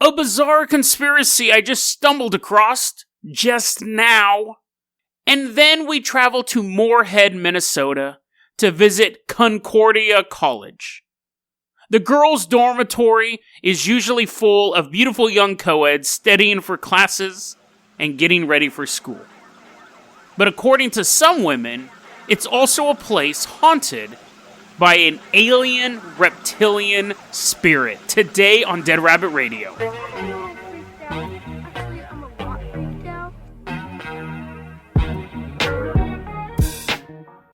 a bizarre conspiracy I just stumbled across just now. And then we travel to Moorhead, Minnesota to visit Concordia College. The girls' dormitory is usually full of beautiful young co-eds studying for classes and getting ready for school. But according to some women, it's also a place haunted by an alien reptilian spirit. Today on Dead Rabbit Radio.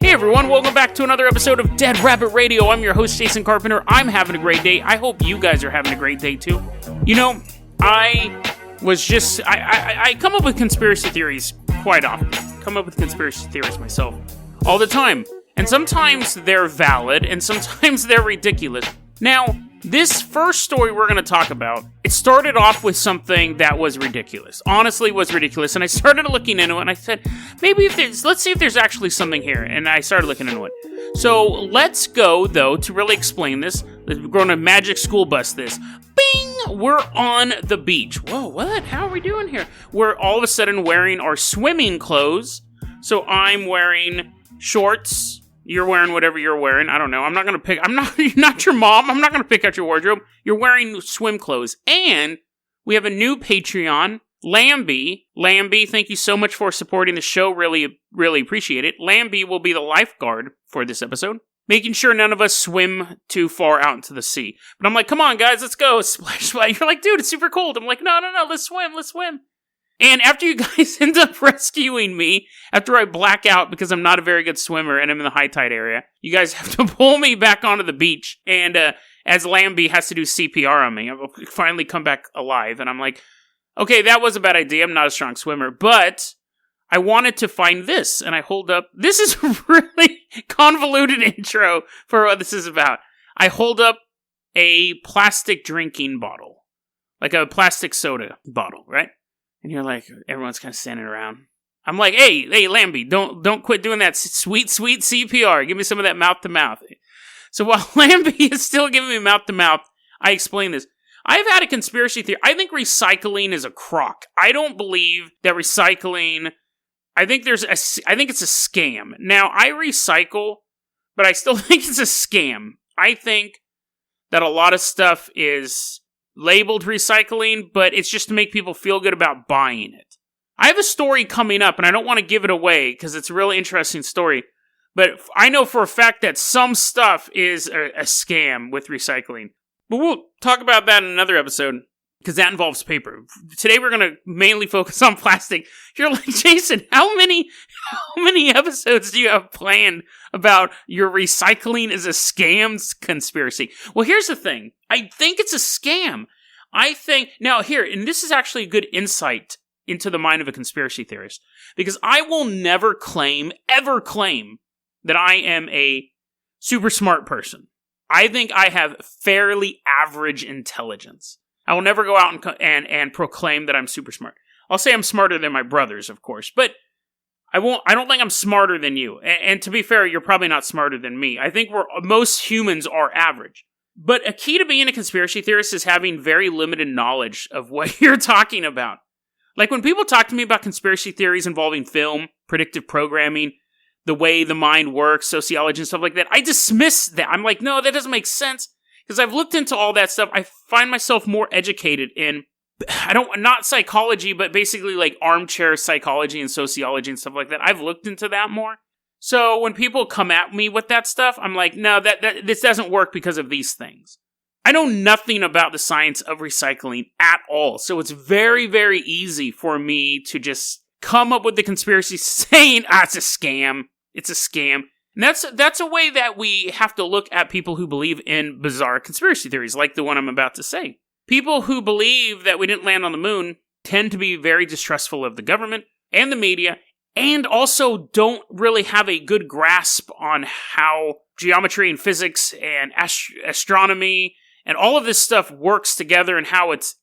Hey everyone, welcome back to another episode of Dead Rabbit Radio. I'm your host, Jason Carpenter. I'm having a great day. I hope you guys are having a great day too. You know, I come up with conspiracy theories quite often. Come up with conspiracy theories myself all the time. And sometimes they're valid, and sometimes they're ridiculous. Now, this first story we're going to talk about, it started off with something that was ridiculous. Honestly, was ridiculous. And I started looking into it, and I said, let's see if there's actually something here. And I started looking into it. So, let's go, though, to really explain this. We're going to magic school bus this. Bing! We're on the beach. Whoa, what? How are we doing here? We're all of a sudden wearing our swimming clothes. So, I'm wearing shorts. You're wearing whatever you're wearing. I don't know. You're not your mom. I'm not going to pick out your wardrobe. You're wearing swim clothes. And we have a new Patreon, Lambie. Lambie, thank you so much for supporting the show. Really, really appreciate it. Lambie will be the lifeguard for this episode, making sure none of us swim too far out into the sea. But I'm like, come on, guys, let's go. Splash, splash. You're like, dude, it's super cold. I'm like, no, let's swim. And after you guys end up rescuing me, after I black out because I'm not a very good swimmer and I'm in the high tide area, you guys have to pull me back onto the beach. And as Lambie has to do CPR on me, I will finally come back alive. And I'm like, okay, that was a bad idea. I'm not a strong swimmer. But I wanted to find this. And I hold up. This is a really convoluted intro for what this is about. I hold up a plastic drinking bottle. Like a plastic soda bottle, right? And you're like, everyone's kind of standing around. I'm like, hey, Lambie, don't quit doing that sweet CPR. Give me some of that mouth to mouth. So while Lambie is still giving me mouth to mouth, I explain this. I've had a conspiracy theory. I think recycling is a crock. I don't believe that recycling. I think it's a scam. Now I recycle, but I still think it's a scam. I think that a lot of stuff is labeled recycling, but it's just to make people feel good about buying it. I have a story coming up, and I don't want to give it away because it's a really interesting story, but I know for a fact that some stuff is a scam with recycling. But we'll talk about that in another episode because that involves paper. Today we're going to mainly focus on plastic. You're like, Jason, how many episodes do you have planned about your recycling is a scam conspiracy? Well, here's the thing. I think it's a scam. And this is actually a good insight into the mind of a conspiracy theorist, because I will never ever claim that I am a super smart person. I think I have fairly average intelligence. I will never go out and proclaim that I'm super smart. I'll say I'm smarter than my brothers, of course, but I don't think I'm smarter than you. And to be fair, you're probably not smarter than me. I think most humans are average. But a key to being a conspiracy theorist is having very limited knowledge of what you're talking about. Like when people talk to me about conspiracy theories involving film, predictive programming, the way the mind works, sociology and stuff like that, I dismiss that. I'm like, no, that doesn't make sense. Because I've looked into all that stuff. I find myself more educated in, not psychology, but basically like armchair psychology and sociology and stuff like that. I've looked into that more. So when people come at me with that stuff, I'm like, no, this doesn't work because of these things. I know nothing about the science of recycling at all. So it's very, very easy for me to just come up with the conspiracy saying, it's a scam. It's a scam. And that's a way that we have to look at people who believe in bizarre conspiracy theories, like the one I'm about to say. People who believe that we didn't land on the moon tend to be very distrustful of the government and the media, and also don't really have a good grasp on how geometry and physics and astronomy and all of this stuff works together, and how it's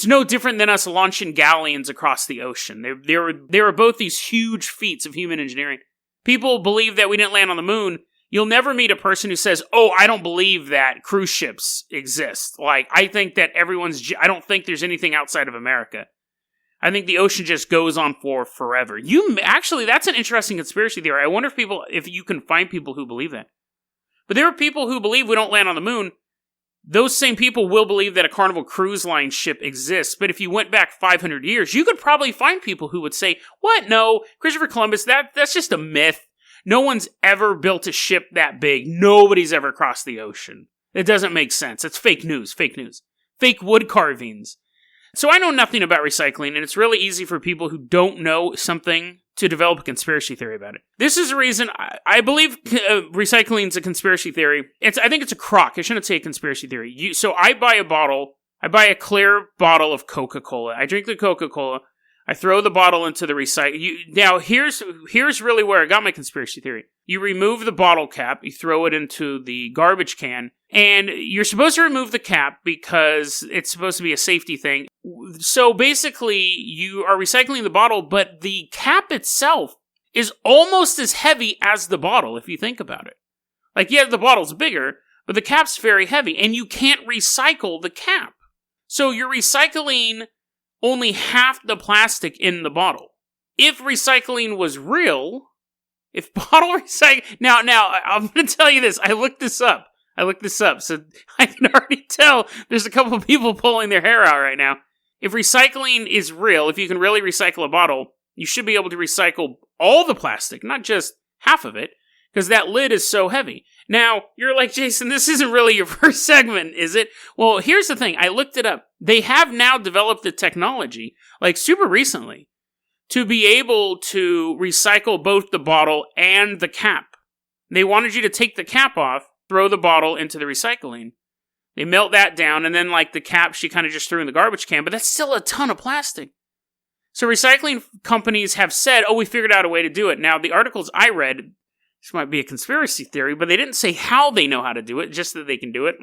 no different than us launching galleons across the ocean. They were both these huge feats of human engineering. People believe that we didn't land on the moon, You'll never meet a person who says, oh, I don't believe that cruise ships exist. Like, I think that I don't think there's anything outside of America. I think the ocean just goes on for forever. Actually, that's an interesting conspiracy theory. I wonder if you can find people who believe that. But there are people who believe we don't land on the moon. Those same people will believe that a Carnival Cruise Line ship exists, but if you went back 500 years, you could probably find people who would say, what? No, Christopher Columbus, that's just a myth. No one's ever built a ship that big. Nobody's ever crossed the ocean. It doesn't make sense. It's fake news. Fake wood carvings. So I know nothing about recycling, and it's really easy for people who don't know something to develop a conspiracy theory about it. This is the reason I believe recycling is a conspiracy theory. I think it's a crock. I shouldn't say a conspiracy theory. So I buy a clear bottle of Coca-Cola. I drink the Coca-Cola. I throw the bottle into the recycle. Now, here's really where I got my conspiracy theory. You remove the bottle cap, you throw it into the garbage can, and you're supposed to remove the cap because it's supposed to be a safety thing. So basically, you are recycling the bottle, but the cap itself is almost as heavy as the bottle, if you think about it. Like, yeah, the bottle's bigger, but the cap's very heavy, and you can't recycle the cap. So you're recycling only half the plastic in the bottle. If recycling was real, if bottle recycling... Now, I'm going to tell you this. I looked this up, so I can already tell there's a couple of people pulling their hair out right now. If recycling is real, if you can really recycle a bottle, you should be able to recycle all the plastic, not just half of it, because that lid is so heavy. Now, you're like, Jason, this isn't really your first segment, is it? Well, here's the thing. I looked it up. They have now developed the technology, like super recently, to be able to recycle both the bottle and the cap. They wanted you to take the cap off, throw the bottle into the recycling. They melt that down, and then like the cap she kind of just threw in the garbage can, but that's still a ton of plastic. So recycling companies have said, oh, we figured out a way to do it. Now, the articles I read, this might be a conspiracy theory, but they didn't say how they know how to do it, just that they can do it.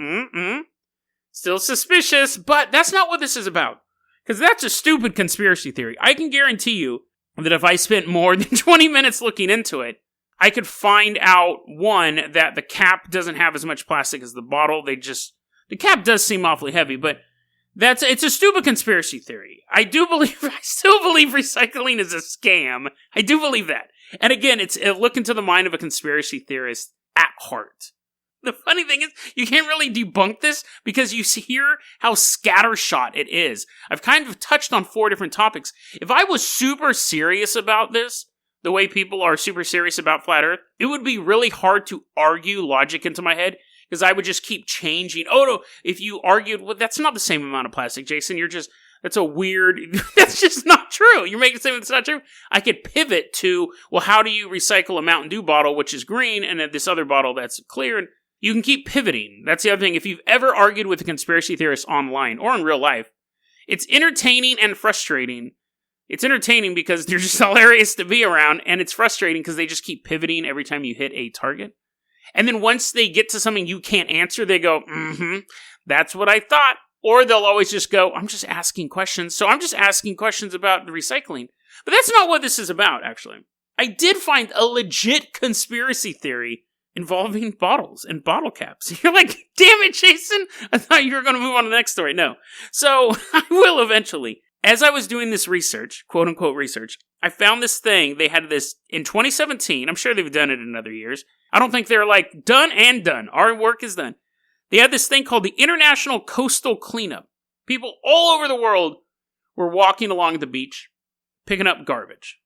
Still suspicious, but that's not what this is about. Because that's a stupid conspiracy theory. I can guarantee you that if I spent more than 20 minutes looking into it, I could find out, one, that the cap doesn't have as much plastic as the bottle. The cap does seem awfully heavy, but it's a stupid conspiracy theory. I still believe recycling is a scam. I do believe that. And again, it's a look into the mind of a conspiracy theorist at heart. The funny thing is, you can't really debunk this because you hear how scattershot it is. I've kind of touched on 4 different topics. If I was super serious about this, the way people are super serious about flat Earth, it would be really hard to argue logic into my head because I would just keep changing. Oh no, if you argued, well, that's not the same amount of plastic, Jason. That's a weird, that's just not true. You're making something that's not true. I could pivot to, well, how do you recycle a Mountain Dew bottle, which is green, and then this other bottle that's clear, and you can keep pivoting. That's the other thing. If you've ever argued with a conspiracy theorist online or in real life, it's entertaining and frustrating. It's entertaining because they're just hilarious to be around, and it's frustrating because they just keep pivoting every time you hit a target. And then once they get to something you can't answer, they go, that's what I thought. Or they'll always just go, I'm just asking questions. So I'm just asking questions about the recycling. But that's not what this is about, actually. I did find a legit conspiracy theory involving bottles and bottle caps. You're like, damn it, Jason. I thought you were going to move on to the next story. No. So I will eventually. As I was doing this research, quote unquote research, I found this thing. They had this in 2017. I'm sure they've done it in other years. I don't think they're like done and done. Our work is done. They had this thing called the International Coastal Cleanup. People all over the world were walking along the beach, picking up garbage.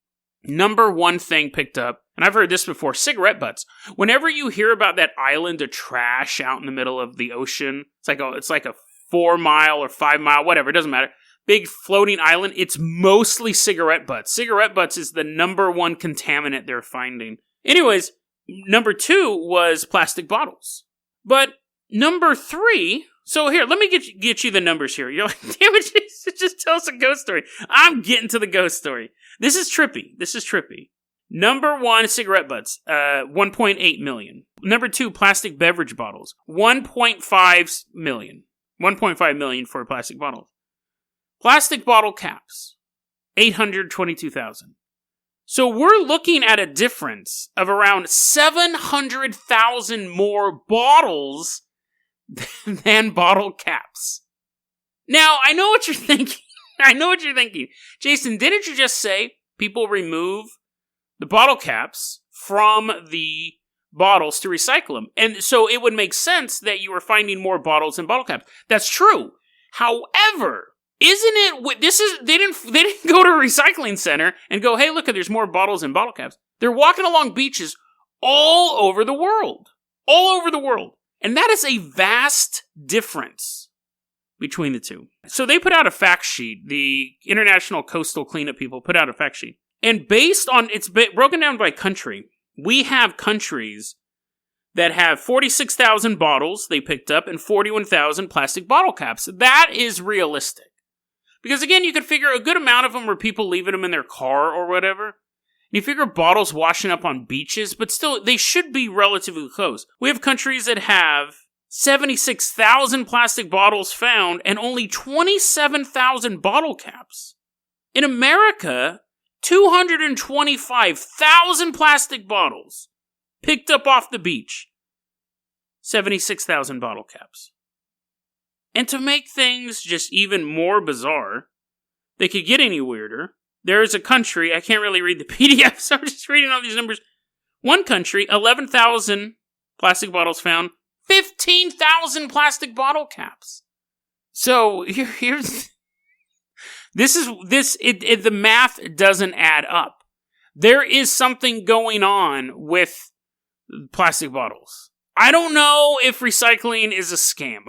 Number one thing picked up, and I've heard this before, cigarette butts. Whenever you hear about that island of trash out in the middle of the ocean, it's like a 4 mile or 5 mile, whatever, it doesn't matter. Big floating island, it's mostly cigarette butts. Cigarette butts is the number one contaminant they're finding. Anyways, number 2 was plastic bottles. But number 3, so here, let me get you the numbers here. You're like, damn it, just tell us a ghost story. I'm getting to the ghost story. This is trippy. Number 1, cigarette butts, 1.8 million. Number 2, plastic beverage bottles, 1.5 million. 1.5 million for plastic bottles. Plastic bottle caps, 822,000. So we're looking at a difference of around 700,000 more bottles than bottle caps. Now, I know what you're thinking. Jason, didn't you just say people remove the bottle caps from the bottles to recycle them? And so it would make sense that you were finding more bottles than bottle caps. That's true. However, they didn't go to a recycling center and go, hey, look, there's more bottles and bottle caps. They're walking along beaches all over the world. All over the world. And that is a vast difference between the two. So they put out a fact sheet. The International Coastal Cleanup people put out a fact sheet. And based on, it's broken down by country. We have countries that have 46,000 bottles they picked up and 41,000 plastic bottle caps. That is realistic. Because again, you could figure a good amount of them were people leaving them in their car or whatever. You figure bottles washing up on beaches, but still, they should be relatively close. We have countries that have 76,000 plastic bottles found and only 27,000 bottle caps. In America, 225,000 plastic bottles picked up off the beach. 76,000 bottle caps. And to make things just even more bizarre, they could get any weirder. There is a country, I can't really read the PDF, so I'm just reading all these numbers. One country, 11,000 plastic bottles found, 15,000 plastic bottle caps. So here's the math doesn't add up. There is something going on with plastic bottles. I don't know if recycling is a scam.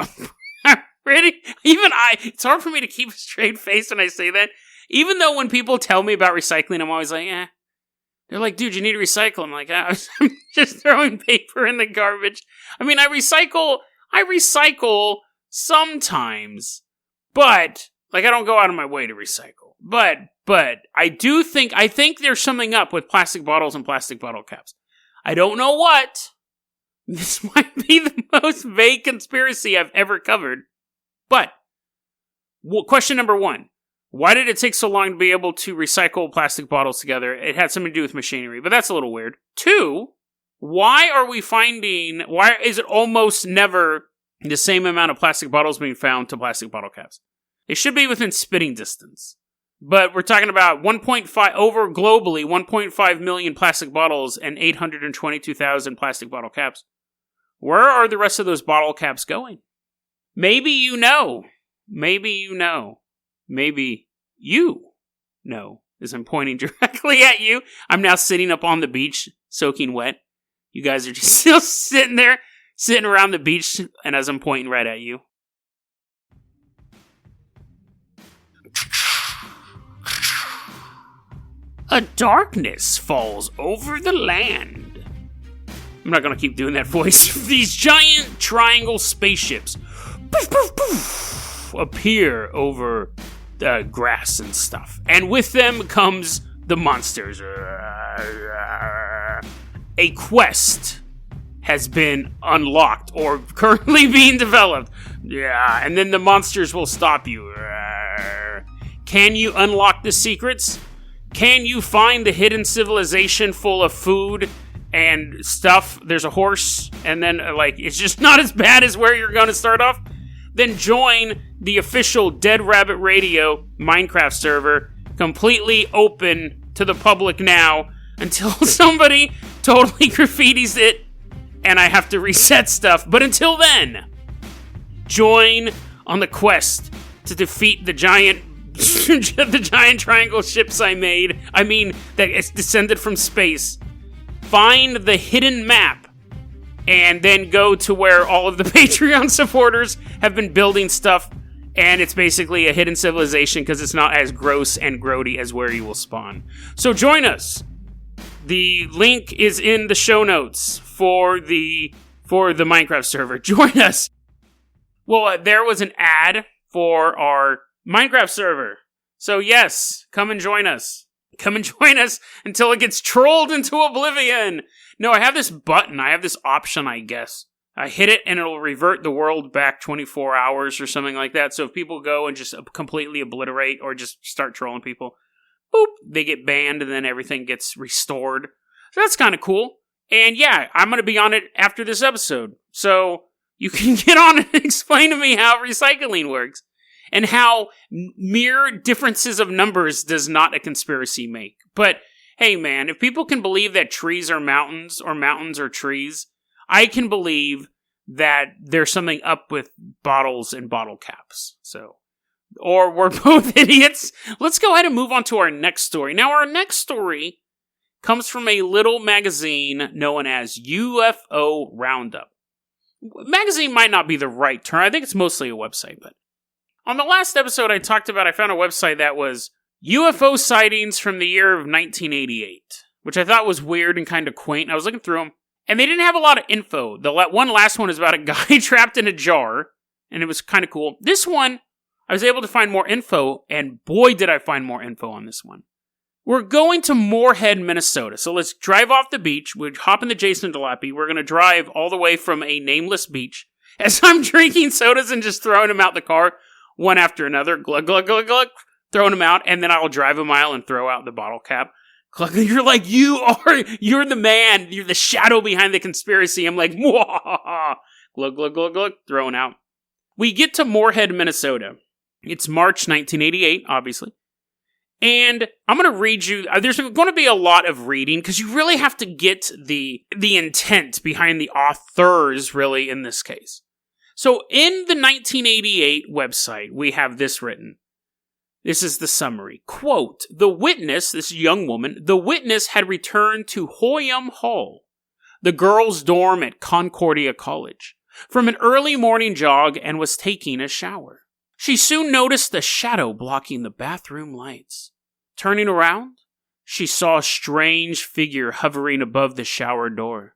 Really? It's hard for me to keep a straight face when I say that. Even though when people tell me about recycling, I'm always like, They're like, dude, you need to recycle. I'm like, I'm just throwing paper in the garbage. I mean, I recycle sometimes, but, I don't go out of my way to recycle. But I think there's something up with plastic bottles and plastic bottle caps. I don't know what. This might be the most vague conspiracy I've ever covered. But, question number 1. Why did it take so long to be able to recycle plastic bottles together? It had something to do with machinery, but that's a little weird. 2, why is it almost never the same amount of plastic bottles being found to plastic bottle caps? They should be within spitting distance. But we're talking about 1.5 million plastic bottles and 822,000 plastic bottle caps. Where are the rest of those bottle caps going? Maybe you know. Maybe you know. Maybe you know, as I'm pointing directly at you. I'm now sitting up on the beach, soaking wet. You guys are just still sitting around the beach, and as I'm pointing right at you. A darkness falls over the land. I'm not going to keep doing that voice. These giant triangle spaceships poof, poof, poof, appear over grass and stuff. And with them comes the monsters. A quest has been unlocked or currently being developed. Yeah, and then the monsters will stop you. Can you unlock the secrets? Can you find the hidden civilization full of food and stuff? There's a horse, and then, it's just not as bad as where you're going to start off. Then join the official Dead Rabbit Radio Minecraft server, completely open to the public now, until somebody totally graffitis it, and I have to reset stuff. But until then, join on the quest to defeat the giant triangle ships I made. I mean, that it's descended from space. Find the hidden map, and then go to where all of the Patreon supporters have been building stuff, and it's basically a hidden civilization because it's not as gross and grody as where you will spawn. So join us. The link is in the show notes for the Minecraft server. Join us. Well, there was an ad for our Minecraft server. So yes, come and join us. Come and join us until it gets trolled into oblivion. No, I have this button. I have this option, I guess. I hit it and it'll revert the world back 24 hours or something like that. So if people go and just completely obliterate or just start trolling people, boop, they get banned and then everything gets restored. So that's kind of cool. And yeah, I'm going to be on it after this episode. So you can get on and explain to me how recycling works and how mere differences of numbers does not a conspiracy make. But hey man, if people can believe that trees are mountains or mountains are trees, I can believe that there's something up with bottles and bottle caps. So, or we're both idiots. Let's go ahead and move on to our next story. Now, our next story comes from a little magazine known as UFO Roundup. Magazine might not be the right term. I think it's mostly a website, but on the last episode I found a website that was UFO sightings from the year of 1988, which I thought was weird and kind of quaint. I was looking through them, and they didn't have a lot of info. The last one is about a guy trapped in a jar, and it was kind of cool. This one, I was able to find more info, and boy did I find more info on this one. We're going to Moorhead, Minnesota. So let's drive off the beach. We'll hop in the Jason Jalopy. We're going to drive all the way from a nameless beach as I'm drinking sodas and just throwing them out the car, one after another. Glug, glug, glug, glug. Throwing them out, and then I'll drive a mile and throw out the bottle cap. You're like, you're the man. You're the shadow behind the conspiracy. I'm like, whoa. Glug, glug, glug, glug. Throwing out. We get to Moorhead, Minnesota. It's March 1988, obviously. And I'm going to read you, there's going to be a lot of reading, because you really have to get the intent behind the authors, really, in this case. So, in the 1988 website, we have this written. This is the summary. Quote, the witness, this young woman, the witness had returned to Hoyam Hall, the girls' dorm at Concordia College, from an early morning jog and was taking a shower. She soon noticed a shadow blocking the bathroom lights. Turning around, she saw a strange figure hovering above the shower door.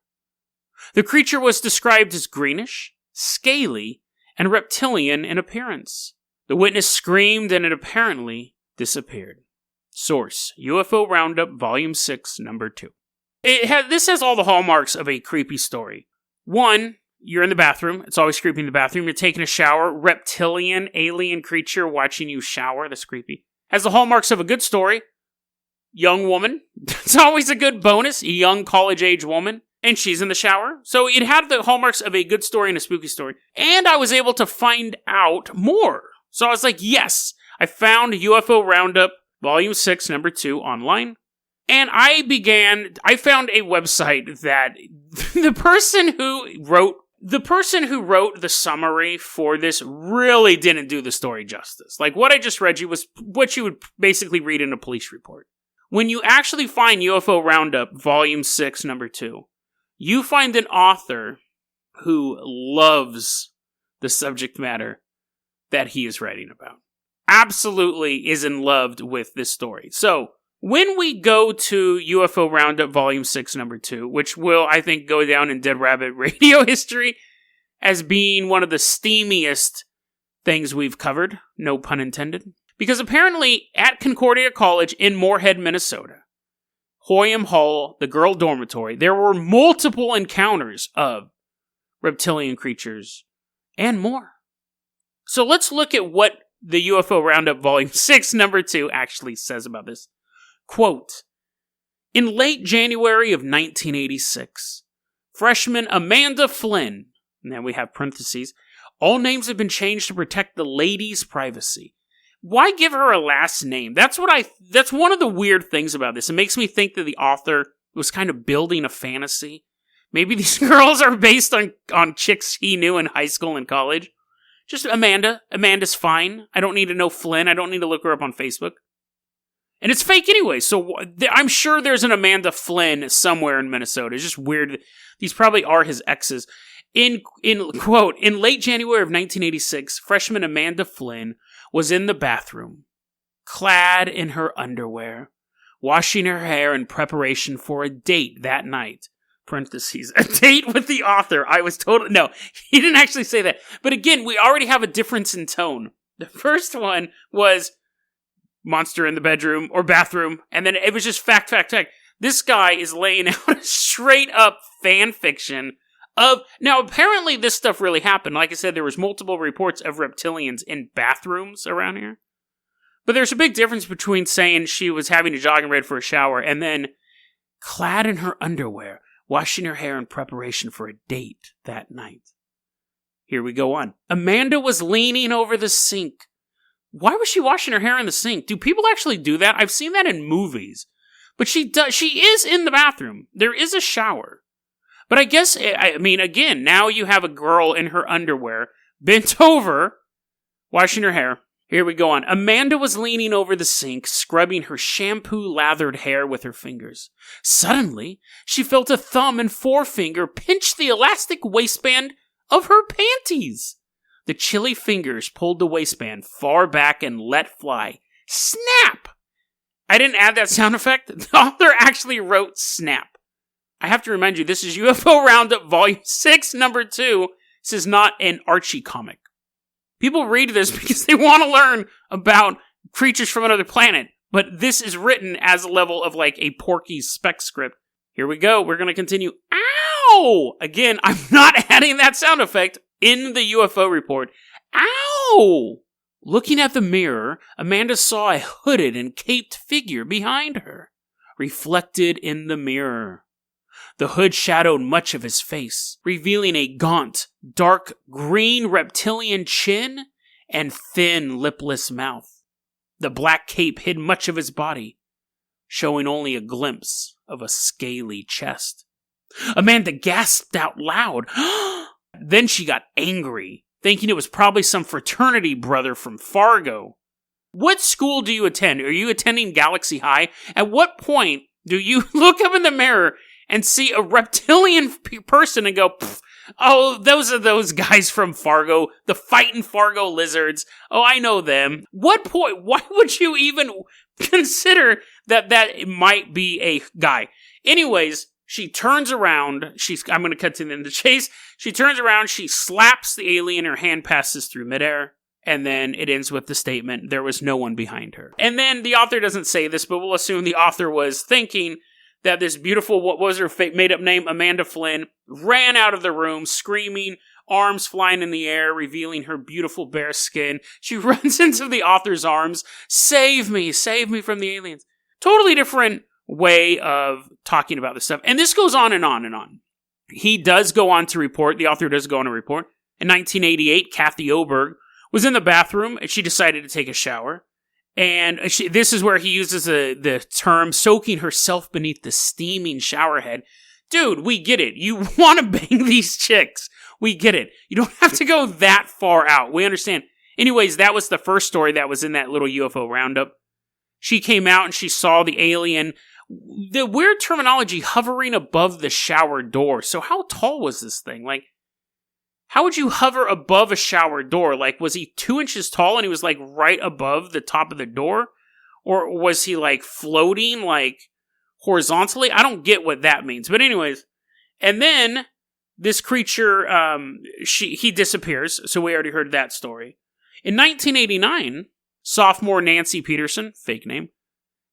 The creature was described as greenish, scaly, and reptilian in appearance. The witness screamed and it apparently disappeared. Source, UFO Roundup, Volume 6, Number 2. This has all the hallmarks of a creepy story. 1, you're in the bathroom. It's always creepy in the bathroom. You're taking a shower. Reptilian, alien creature watching you shower. That's creepy. Has the hallmarks of a good story. Young woman. It's always a good bonus. A young college-age woman. And she's in the shower. So it had the hallmarks of a good story and a spooky story. And I was able to find out more. So I was like, yes, I found UFO Roundup, Volume 6, Number 2 online. And I found a website that the person who wrote the summary for this really didn't do the story justice. Like, what I just read you was what you would basically read in a police report. When you actually find UFO Roundup, Volume 6, Number 2, you find an author who loves the subject matter that he is writing about. Absolutely is in love with this story. So, when we go to UFO Roundup Volume 6, Number 2, which will, I think, go down in Dead Rabbit radio history as being one of the steamiest things we've covered, no pun intended, because apparently at Concordia College in Moorhead, Minnesota, Hoyam Hall, the girl dormitory, there were multiple encounters of reptilian creatures and more. So let's look at what the UFO Roundup Volume 6, Number 2 actually says about this. Quote, in late January of 1986, freshman Amanda Flynn, and then we have parentheses, all names have been changed to protect the lady's privacy. Why give her a last name? That's one of the weird things about this. It makes me think that the author was kind of building a fantasy. Maybe these girls are based on chicks he knew in high school and college. Just Amanda. Amanda's fine. I don't need to know Flynn. I don't need to look her up on Facebook. And it's fake anyway, so I'm sure there's an Amanda Flynn somewhere in Minnesota. It's just weird. These probably are his exes. In quote, in late January of 1986, freshman Amanda Flynn was in the bathroom, clad in her underwear, washing her hair in preparation for a date that night. Parentheses, a date with the author. I was told, no, he didn't actually say that. But again, we already have a difference in tone. The first one was monster in the bedroom or bathroom, and then it was just fact. This guy is laying out a straight up fan fiction of, now apparently this stuff really happened. Like I said, there was multiple reports of reptilians in bathrooms around here. But there's a big difference between saying she was having a jogging ready for a shower and then clad in her underwear, washing her hair in preparation for a date that night. Here we go on. Amanda was leaning over the sink. Why was she washing her hair in the sink? Do people actually do that? I've seen that in movies. But she is in the bathroom. There is a shower. But I guess, again, now you have a girl in her underwear, bent over, washing her hair. Here we go on. Amanda was leaning over the sink, scrubbing her shampoo-lathered hair with her fingers. Suddenly, she felt a thumb and forefinger pinch the elastic waistband of her panties. The chilly fingers pulled the waistband far back and let fly. Snap! I didn't add that sound effect. The author actually wrote snap. I have to remind you, this is UFO Roundup Volume 6, Number 2. This is not an Archie comic. People read this because they want to learn about creatures from another planet, but this is written as a level of like a Porky's spec script. Here we go. We're going to continue. Ow! Again, I'm not adding that sound effect in the UFO report. Ow! Looking at the mirror, Amanda saw a hooded and caped figure behind her, reflected in the mirror. The hood shadowed much of his face, revealing a gaunt, dark green reptilian chin and thin, lipless mouth. The black cape hid much of his body, showing only a glimpse of a scaly chest. Amanda gasped out loud. Then she got angry, thinking it was probably some fraternity brother from Fargo. What school do you attend? Are you attending Galaxy High? At what point do you look up in the mirror and see a reptilian person and go, oh, those are those guys from Fargo, the fighting Fargo lizards. Oh, I know them. What point? Why would you even consider that might be a guy? Anyways, she turns around. I'm going to cut to the end of the chase. She turns around. She slaps the alien. Her hand passes through midair. And then it ends with the statement, there was no one behind her. And then the author doesn't say this, but we'll assume the author was thinking that this beautiful, what was her made-up name, Amanda Flynn, ran out of the room, screaming, arms flying in the air, revealing her beautiful bare skin. She runs into the author's arms. Save me from the aliens. Totally different way of talking about this stuff. And this goes on and on and on. He does go on to report, the author does go on to report, in 1988, Kathy Oberg was in the bathroom and she decided to take a shower. And this is where he uses the term soaking herself beneath the steaming shower head. Dude, we get it. You want to bang these chicks. We get it. You don't have to go that far out. We understand. Anyways, that was the first story that was in that little UFO roundup. She came out and she saw the alien, the weird terminology, hovering above the shower door. So how tall was this thing? Like, how would you hover above a shower door? Like, was he 2 inches tall and he was like right above the top of the door? Or was he like floating like horizontally? I don't get what that means. But anyways, and then this creature, he disappears. So we already heard that story. In 1989, sophomore Nancy Peterson, fake name,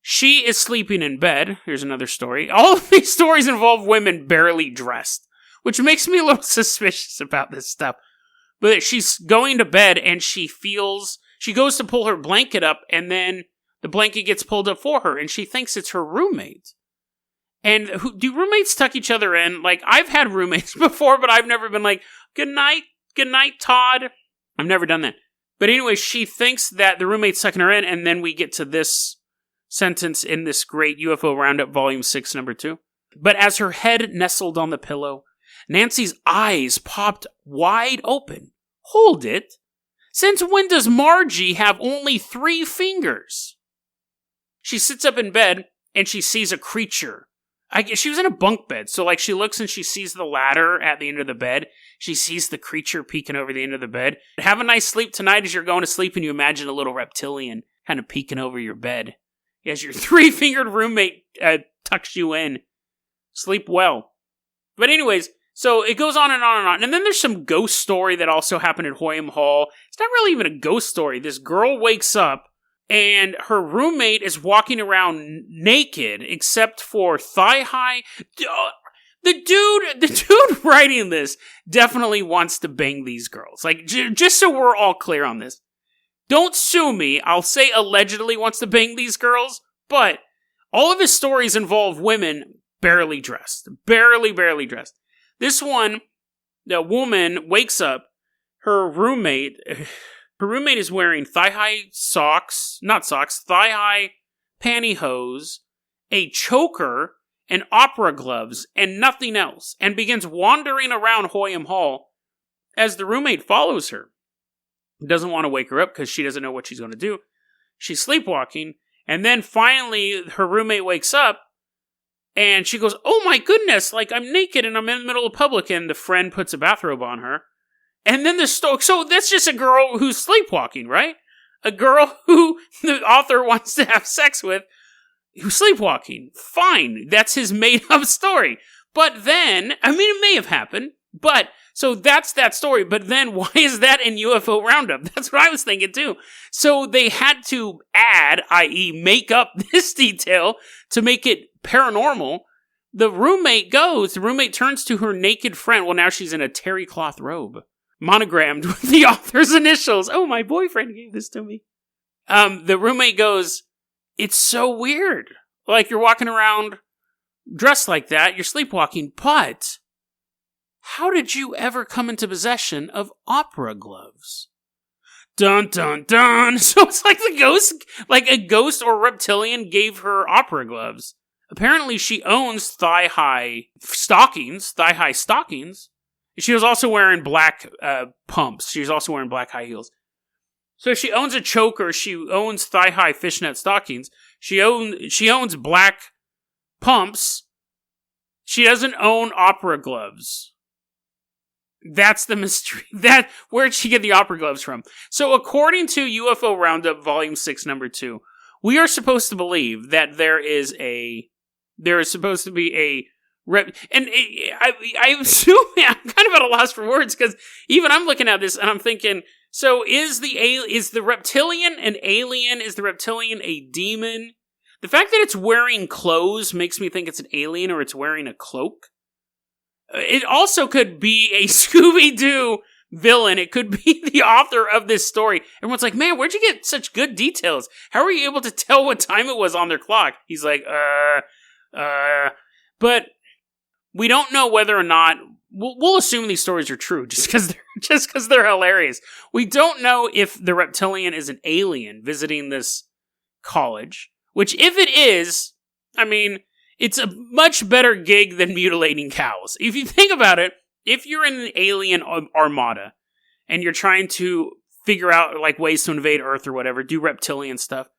she is sleeping in bed. Here's another story. All of these stories involve women barely dressed, which makes me a little suspicious about this stuff. But she's going to bed and she goes to pull her blanket up and then the blanket gets pulled up for her and she thinks it's her roommate. And do roommates tuck each other in? Like, I've had roommates before, but I've never been like, good night, Todd. I've never done that. But anyway, she thinks that the roommate's tucking her in, and then we get to this sentence in this great UFO Roundup, Volume 6, Number 2. But as her head nestled on the pillow, Nancy's eyes popped wide open. Hold it. Since when does Margie have only 3 fingers? She sits up in bed, and she sees a creature. She was in a bunk bed, so like she looks and she sees the ladder at the end of the bed. She sees the creature peeking over the end of the bed. Have a nice sleep tonight as you're going to sleep and you imagine a little reptilian kind of peeking over your bed. As your 3-fingered roommate tucks you in. Sleep well. But anyways, so it goes on and on and on. And then there's some ghost story that also happened at Hoyam Hall. It's not really even a ghost story. This girl wakes up and her roommate is walking around naked, except for thigh-high. The dude writing this definitely wants to bang these girls. Like, just so we're all clear on this. Don't sue me. I'll say allegedly wants to bang these girls, but all of his stories involve women barely dressed. Barely dressed. This one, the woman wakes up, her roommate is wearing thigh-high thigh-high pantyhose, a choker, and opera gloves, and nothing else, and begins wandering around Hoyam Hall as the roommate follows her. Doesn't want to wake her up because she doesn't know what she's going to do. She's sleepwalking, and then finally her roommate wakes up, and she goes, oh my goodness, like I'm naked and I'm in the middle of public, and the friend puts a bathrobe on her. And then so that's just a girl who's sleepwalking, right? A girl who the author wants to have sex with, who's sleepwalking. Fine, that's his made-up story. But then, I mean, it may have happened, but, so that's that story, but then why is that in UFO Roundup? That's what I was thinking too. So they had to add, i.e. make up this detail to make it paranormal. The roommate turns to her naked friend, well now she's in a terry cloth robe, monogrammed with the author's initials. Oh, my boyfriend gave this to me. The roommate goes, it's so weird. Like, you're walking around dressed like that, you're sleepwalking, but how did you ever come into possession of opera gloves? Dun, dun, dun. So it's like a ghost or reptilian gave her opera gloves. Apparently she owns thigh-high stockings. She was also wearing black pumps. She was also wearing black high heels. So she owns a choker. She owns thigh-high fishnet stockings. She owns black pumps. She doesn't own opera gloves. That's the mystery. Where'd she get the opera gloves from? So according to UFO Roundup Volume 6, Number 2, we are supposed to believe that there is supposed to be a and I assume I'm kind of at a loss for words because even I'm looking at this and I'm thinking, so is the reptilian an alien? Is the reptilian a demon? The fact that it's wearing clothes makes me think it's an alien or it's wearing a cloak. It also could be a Scooby-Doo villain. It could be the author of this story. Everyone's like, man, where'd you get such good details? How are you able to tell what time it was on their clock? He's like, but we don't know whether or not, we'll assume these stories are true just because they're hilarious. We don't know if the reptilian is an alien visiting this college, which if it is, I mean, it's a much better gig than mutilating cows. If you think about it, if you're in an alien armada and you're trying to figure out like ways to invade Earth or whatever, do reptilian stuff,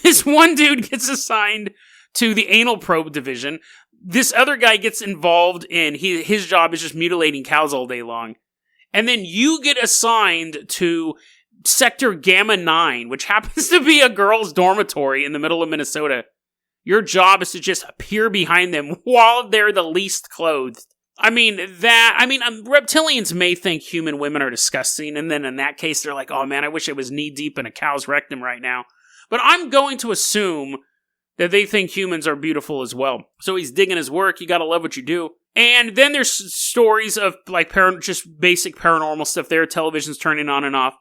this one dude gets assigned to the anal probe division. This other guy gets involved in, his job is just mutilating cows all day long. And then you get assigned to Sector Gamma 9, which happens to be a girls' dormitory in the middle of Minnesota. Your job is to just appear behind them while they're the least clothed. Reptilians may think human women are disgusting, and then in that case, they're like, oh man, I wish I was knee-deep in a cow's rectum right now. But I'm going to assume that they think humans are beautiful as well. So he's digging his work. You gotta love what you do. And then there's stories of like just basic paranormal stuff there. Television's turning on and off.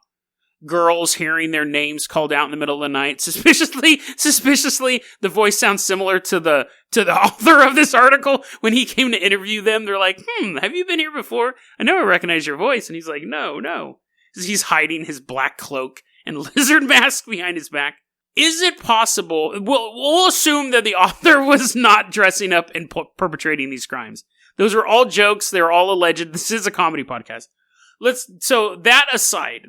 Girls hearing their names called out in the middle of the night. Suspiciously, the voice sounds similar to the author of this article. When he came to interview them, they're like, have you been here before? I know I recognize your voice. And he's like, no. He's hiding his black cloak and lizard mask behind his back. Is it possible? We'll assume that the author was not dressing up and perpetrating these crimes. Those are all jokes. They're all alleged. This is a comedy podcast. So that aside,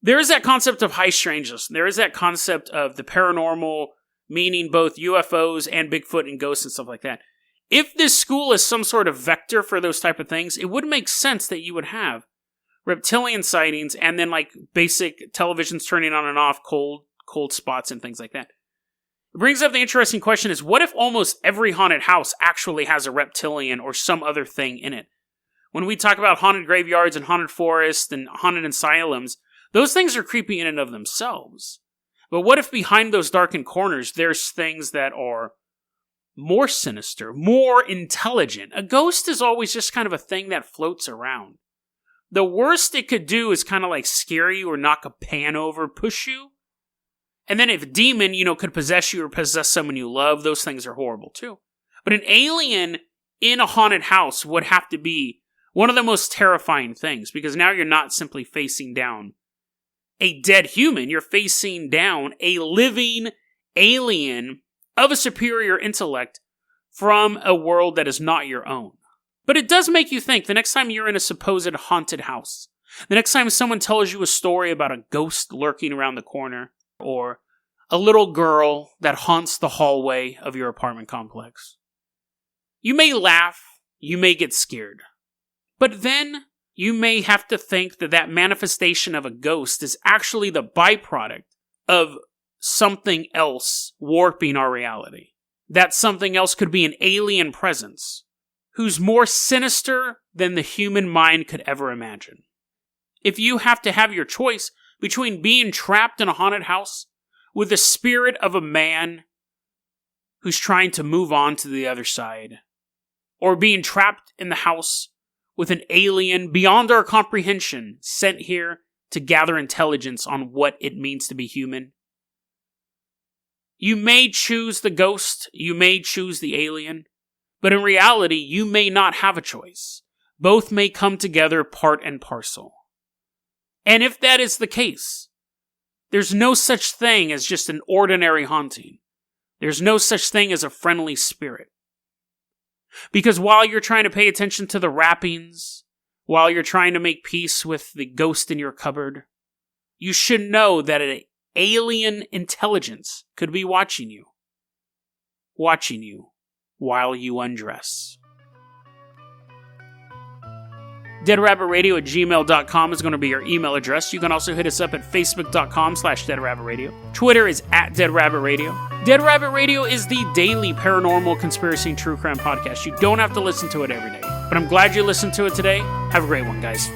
there is that concept of high strangeness. There is that concept of the paranormal, meaning both UFOs and Bigfoot and ghosts and stuff like that. If this school is some sort of vector for those type of things, it would make sense that you would have reptilian sightings and then like basic televisions turning on and off, cold spots and things like that. It brings up the interesting question is, what if almost every haunted house actually has a reptilian or some other thing in it? When we talk about haunted graveyards and haunted forests and haunted asylums, those things are creepy in and of themselves. But what if behind those darkened corners, there's things that are more sinister, more intelligent? A ghost is always just kind of a thing that floats around. the worst it could do is kind of like scare you or knock a pan over, push you. And then if a demon, could possess you or possess someone you love, those things are horrible too. But an alien in a haunted house would have to be one of the most terrifying things, because now you're not simply facing down a dead human, you're facing down a living alien of a superior intellect from a world that is not your own. But it does make you think the next time you're in a supposed haunted house, the next time someone tells you a story about a ghost lurking around the corner, or a little girl that haunts the hallway of your apartment complex, you may laugh, you may get scared. But then you may have to think that that manifestation of a ghost is actually the byproduct of something else warping our reality. That something else could be an alien presence who's more sinister than the human mind could ever imagine. If you have to have your choice between being trapped in a haunted house with the spirit of a man who's trying to move on to the other side, or being trapped in the house with an alien beyond our comprehension sent here to gather intelligence on what it means to be human, you may choose the ghost, you may choose the alien, but in reality, you may not have a choice. Both may come together part and parcel. And if that is the case, there's no such thing as just an ordinary haunting. There's no such thing as a friendly spirit. Because while you're trying to pay attention to the wrappings, while you're trying to make peace with the ghost in your cupboard, you should know that an alien intelligence could be watching you while you undress. DeadRabbitRadio@gmail.com is going to be your email address. You can also hit us up at Facebook.com/DeadRabbitRadio. Twitter is @DeadRabbitRadio. Dead Rabbit Radio is the daily paranormal, conspiracy, and true crime podcast. You don't have to listen to it every day, but I'm glad you listened to it today. Have a great one, guys.